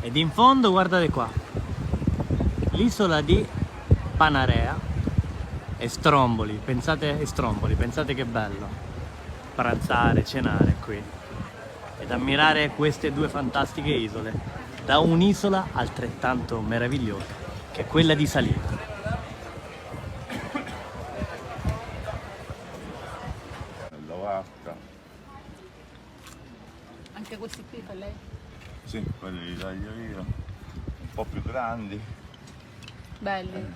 Ed in fondo guardate qua, l'isola di Panarea e Stromboli, pensate che bello pranzare, cenare qui ed ammirare queste due fantastiche isole da un'isola altrettanto meravigliosa che è quella di Salina. La vacca. Anche questi qui per lei? Sì, quelli li taglio io, un po' più grandi, Belli.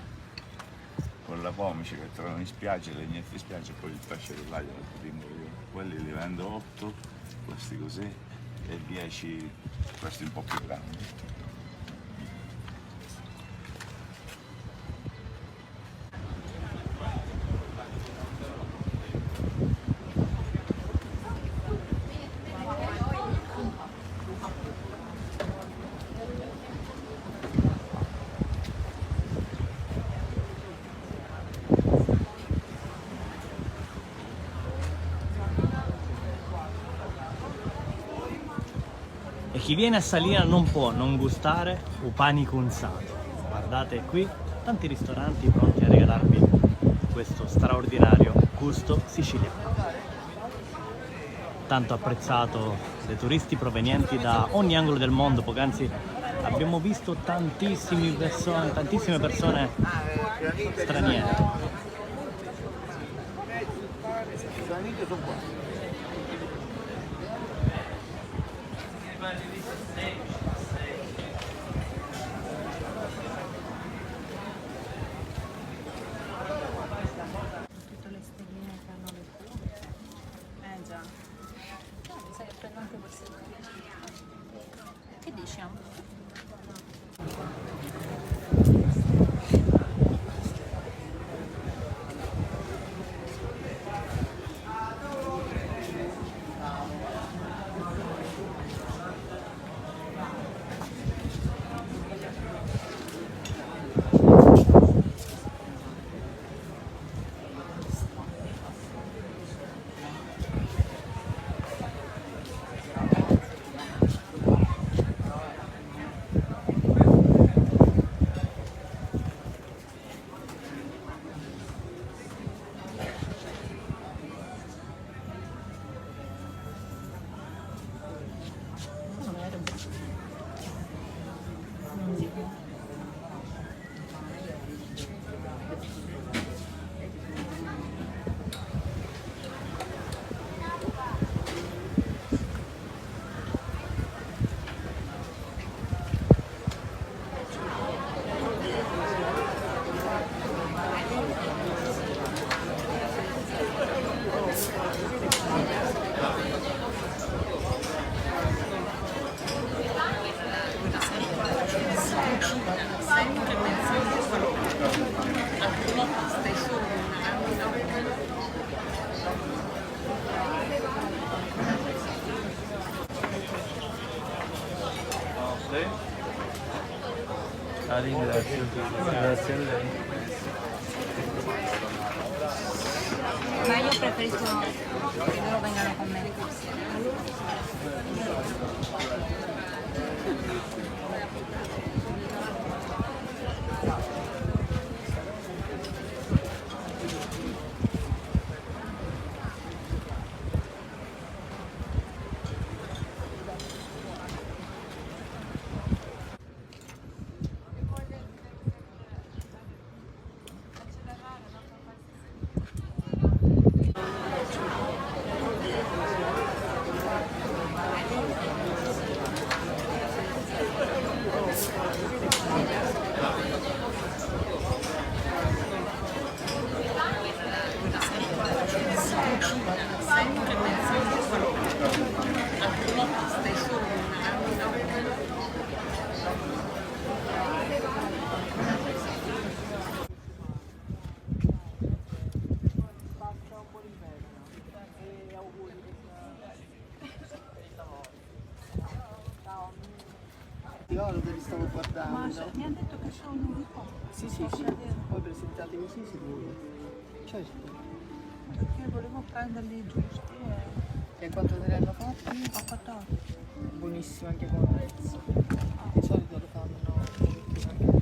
con la pomice che trovano in spiaggia, legnette in spiaggia e poi il pesce dell'aglio lo tengo io. Quelli li vendo 8, questi così, e 10 questi un po' più grandi. E chi viene a Salina non può non gustare un pane cunzato. Guardate qui, tanti ristoranti pronti a regalarvi questo straordinario gusto siciliano. Tanto apprezzato dai turisti provenienti da ogni angolo del mondo. Poc'anzi abbiamo visto tantissime persone straniere. Tutte le stelline che hanno le fume. Già. Mi sa che prendo anche queste due. Che diciamo? La ringrazio, grazie a lei. Ma io preferisco che loro vengano con me. Io che li stavo guardando. Ma mi hanno detto che sono un po'. Sì, sì, sì. Poi presentatemi sì, sicuro. Certo. Perché volevo prenderli giusti E quanto te ne hanno fatti? a 14. buonissimo anche con il pezzo. Di solito lo fanno un pochettino anche